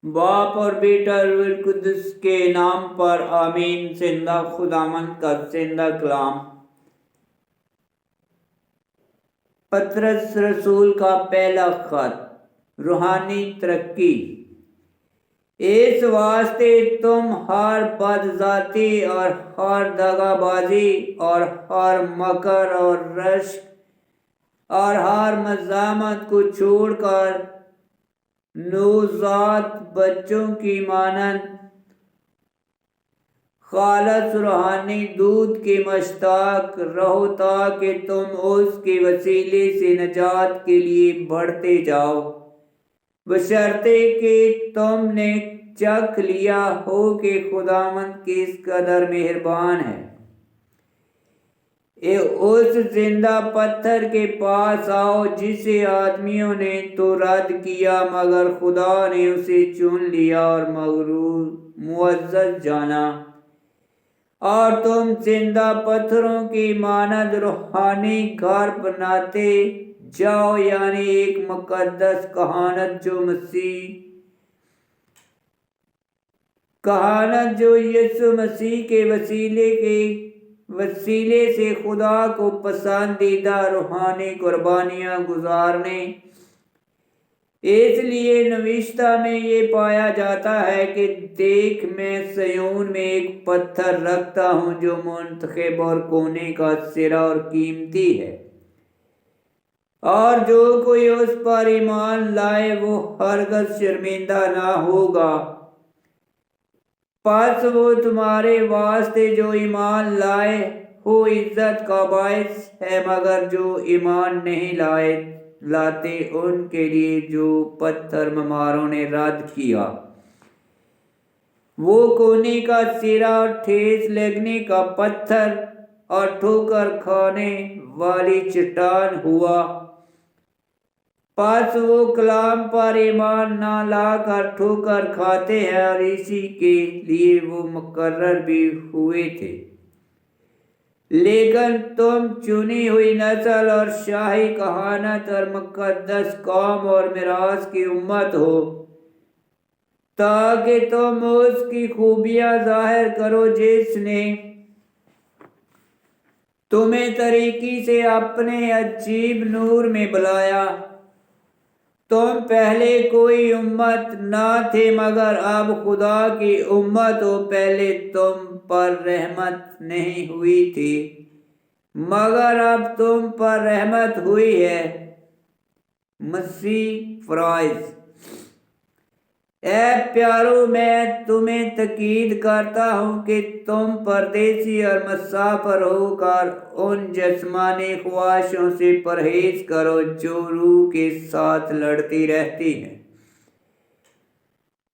باپ اور بیٹا روح القدس کے نام پر آمین۔ زندہ خداوند کا زندہ کلام۔ پطرس رسول کا پہلا خط۔ روحانی ترقی۔ اس واسطے تم ہر بد ذاتی اور ہر دغا بازی اور ہر مکر اور رشک اور ہر مزاحمت کو چھوڑ کر نوزاد بچوں کی مانند خالص روحانی دودھ کے مشتاق رہو، تاکہ تم اس کے وسیلے سے نجات کے لیے بڑھتے جاؤ، بشرطے کہ تم نے چکھ لیا ہو کہ خداوند کس قدر مہربان ہے۔ اس زندہ پتھر کے پاس آؤ جسے آدمیوں نے تو رد کیا، مگر خدا نے اسے چن لیا اور معزز جانا، اور تم زندہ پتھروں کی مانند روحانی گھر بناتے جاؤ، یعنی ایک مقدس کہانت جو یسوع مسیح کے وسیلے سے خدا کو پسندیدہ روحانی قربانیاں گزارنے۔ اس لیے نوشتہ میں یہ پایا جاتا ہے کہ دیکھ، میں صیون میں ایک پتھر رکھتا ہوں جو منتخب اور کونے کا سرا اور قیمتی ہے، اور جو کوئی اس پر ایمان لائے وہ ہرگز شرمندہ نہ ہوگا۔ پس وہ تمہارے واسطے جو ایمان لائے ہو عزت کا باعث ہے، مگر جو ایمان نہیں لاتے ان کے لیے جو پتھر مماروں نے رد کیا، وہ کونے کا سرا اور ٹھیس لگنے کا پتھر اور ٹھوکر کھانے والی چٹان ہوا۔ پس وہ کلام پر ایمان نہ لا کر ٹھوکر کھاتے ہیں، اور اسی کے لیے وہ مقرر بھی ہوئے تھے۔ لیکن تم چنی ہوئی نسل اور شاہی کہانت اور مقدس قوم اور میراث کی امت ہو، تاکہ تم اس کی خوبیاں ظاہر کرو جس نے تمہیں تاریکی سے اپنے عجیب نور میں بلایا۔ تم پہلے کوئی امت نہ تھے، مگر اب خدا کی امت ہو۔ پہلے تم پر رحمت نہیں ہوئی تھی، مگر اب تم پر رحمت ہوئی ہے۔ مسیح فرائض۔ اے پیارو، میں تمہیں تاکید کرتا ہوں کہ تم پردیسی اور مسافر ہو کر ان جسمانی خواہشوں سے پرہیز کرو جو روح کے ساتھ لڑتی رہتی ہیں،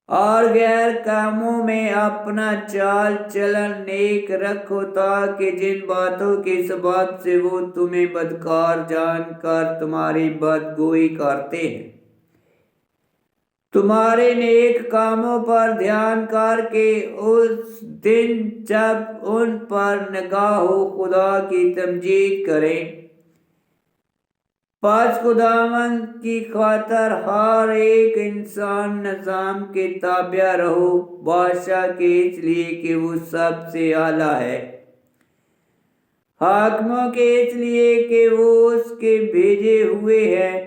اور غیر کاموں میں اپنا چال چلن نیک رکھو، تاکہ جن باتوں کے سبب سے وہ تمہیں بدکار جان کر تمہاری بدگوئی کرتے ہیں، تمہارے نیک کاموں پر دھیان کر کے اس دن جب ان پر نگاہ ہو خدا کی تمجید کریں۔ پس خداوند کی خاطر ہر ایک انسان نظام کے تابع رہو، بادشاہ کے اس لیے کہ وہ سب سے اعلیٰ ہے، حاکموں کے اس لیے کہ وہ اس کے بھیجے ہوئے ہیں،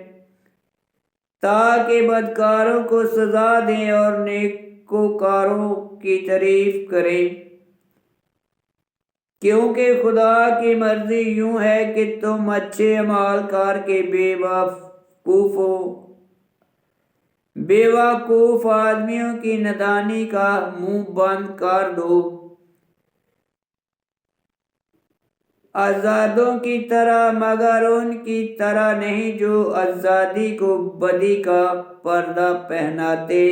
تاکہ بدکاروں کو سزا دیں اور نیکوکاروں کی تعریف کریں، کیونکہ خدا کی مرضی یوں ہے کہ تم اچھے اعمال کر کے بے وقوف آدمیوں کی نادانی کا منہ بند کر دو، آزادوں کی طرح، مگر ان کی طرح نہیں جو آزادی کو بدی کا پردہ پہناتے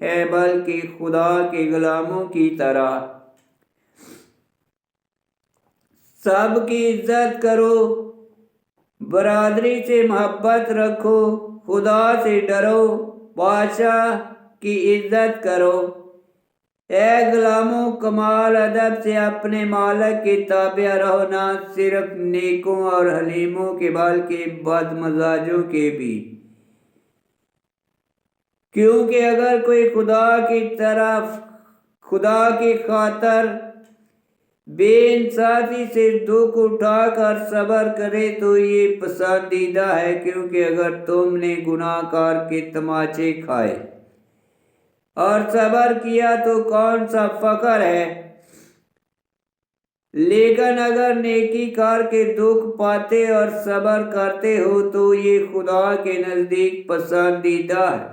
ہیں، بلکہ خدا کے غلاموں کی طرح۔ سب کی عزت کرو، برادری سے محبت رکھو، خدا سے ڈرو، بادشاہ کی عزت کرو۔ اے غلاموں، کمال ادب سے اپنے مالک کے تابع رہو، نہ صرف نیکوں اور حلیموں کے بلکہ بد مزاجوں کے بھی، کیونکہ اگر کوئی خدا کی خاطر بے انصافی سے دکھ اٹھا کر صبر کرے تو یہ پسندیدہ ہے، کیونکہ اگر تم نے گناہ کار کے تماچے کھائے اور صبر کیا تو کون سا فخر ہے، لیکن اگر نیکی کار کے دکھ پاتے اور صبر کرتے ہو تو یہ خدا کے نزدیک پسندیدہ ہے۔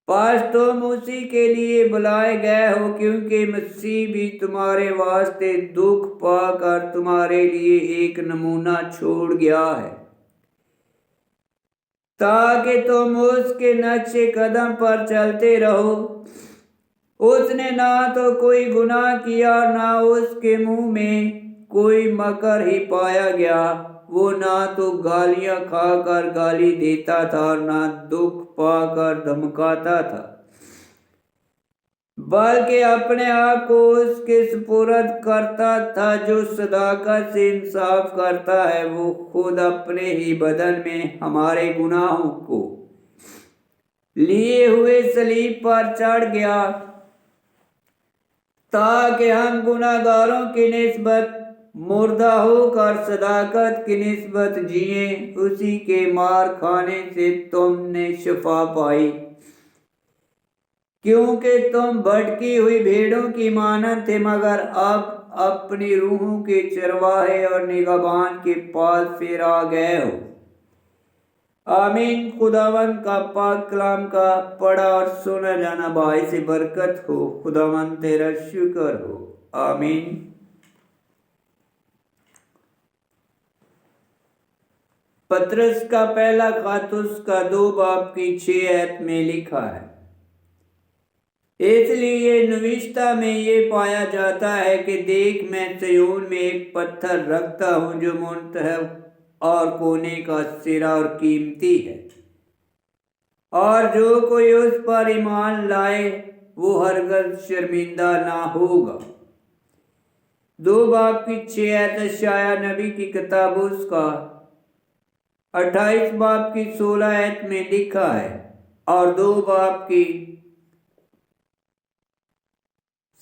پس تم اسی کے لیے بلائے گئے ہو، کیونکہ مسیح بھی تمہارے واسطے دکھ پا کر تمہارے لیے ایک نمونہ چھوڑ گیا ہے، تاکہ تم اس کے نقش قدم پر چلتے رہو۔ اس نے نہ تو کوئی گناہ کیا اور نہ اس کے منہ میں کوئی مکر ہی پایا گیا۔ وہ نہ تو گالیاں کھا کر گالی دیتا تھا اور نہ دکھ پا کر دھمکاتا تھا، بلکہ اپنے آپ کو اس کے سپرد کرتا تھا جو صداقت سے انصاف کرتا ہے۔ وہ خود اپنے ہی بدن میں ہمارے گناہوں کو لیے ہوئے صلیب پر چڑھ گیا، تاکہ ہم گناہ گاروں کی نسبت مردہ ہو کر صداقت کی نسبت جئیں۔ اسی کے مار کھانے سے تم نے شفا پائی، کیونکہ تم بھٹکی ہوئی بھیڑوں کی مانند تھے، مگر اب اپنی روحوں کے چرواہے اور نگہبان کے پاس پھر آ گئے ہو۔ آمین۔ خداوند کا پاک کلام کا پڑھا اور سنا جانا باعث برکت ہو۔ خداوند تیرا شکر ہو۔ آمین۔ پطرس کا پہلا خط اس کا 2 باب کی 6 آیت میں لکھا ہے، اس لیے نوشتہ میں یہ پایا جاتا ہے کہ دیکھ میں صیون میں ایک پتھر رکھتا ہوں جو منتخب اور کونے کا سرا اور قیمتی ہے، اور جو کوئی اس پر ایمان لائے وہ ہرگز شرمندہ نہ ہوگا۔ 2 باب کی 6 آیت اشعیا نبی کی کتاب اس کا 28 باب کی 16 آیت میں لکھا ہے، اور 2 باب کی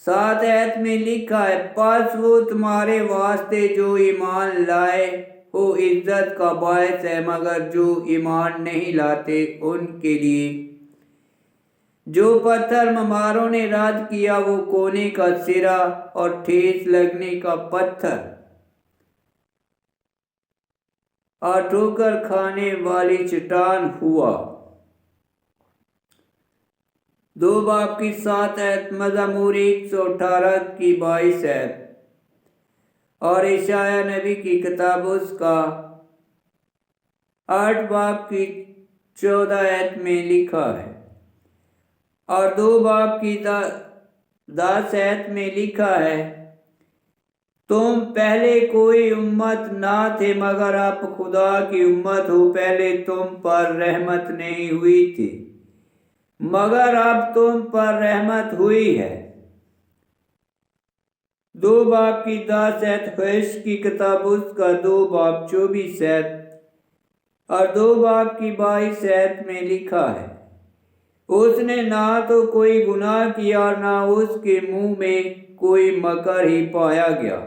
7 آیت میں لکھا ہے، پس وہ تمہارے واسطے جو ایمان لائے ہو عزت کا باعث ہے، مگر جو ایمان نہیں لاتے ان کے لیے جو پتھر مماروں نے رد کیا وہ کونے کا سرا اور ٹھیس لگنے کا پتھر اور ٹھوکر کھانے والی چٹان ہوا۔ 2 باب کی 7 آیت مزمور 118 کی 22 آیت اور اشعیا نبی کی کتاب اس کا 8 باب کی 14 آیت میں لکھا ہے، اور 2 باب کی 10 آیت میں لکھا ہے، تم پہلے کوئی امت نہ تھے مگر اب خدا کی امت ہو، پہلے تم پر رحمت نہیں ہوئی تھی مگر اب تم پر رحمت ہوئی ہے۔ 2 باب کی 10 آیت حج کی کتاب اس کا 2 باب 24 آیت اور 2 باب کی 22 آیت میں لکھا ہے، اس نے نہ تو کوئی گناہ کیا اور نہ اس کے منہ میں کوئی مکر ہی پایا گیا۔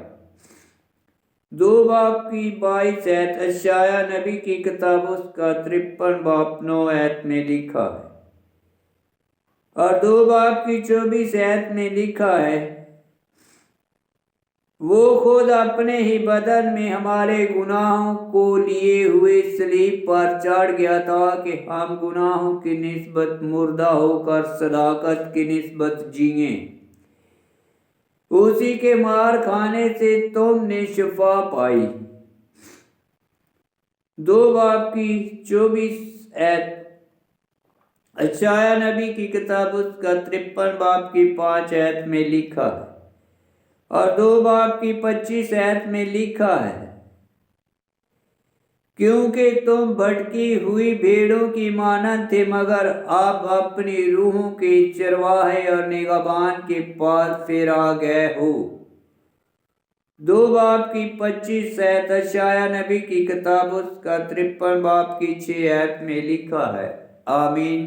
2 باب کی 22 آیت اشعیا نبی کی کتاب اس کا 53 باب 9 آیت میں لکھا ہے، اور 2 باب کی 24 آیت میں لکھا ہے، وہ خود اپنے ہی بدن میں ہمارے گناہوں کو لیے ہوئے صلیب پر چڑھ گیا، تاکہ ہم گناہوں کی نسبت مردہ ہو کر صداقت کی نسبت جئیں۔ اسی کے مار کھانے سے تم نے شفا پائی۔ 2 باب کی 24 آیت اشعیا نبی کی کتاب اس کا 53 باب کی 5 آیت میں لکھا ہے، اور 2 باب کی 25 آیت میں لکھا ہے، کیونکہ تم بھٹکی ہوئی بھیڑوں کی مانند تھے مگر اب اپنی روحوں کے چرواہے اور نگہبان کے پاس پھر آ گئے ہو۔ 2 باب کی 25 آیت اشعیا نبی کی کتاب اس کا 53 باب کی 6 آیت میں لکھا ہے۔ آمین۔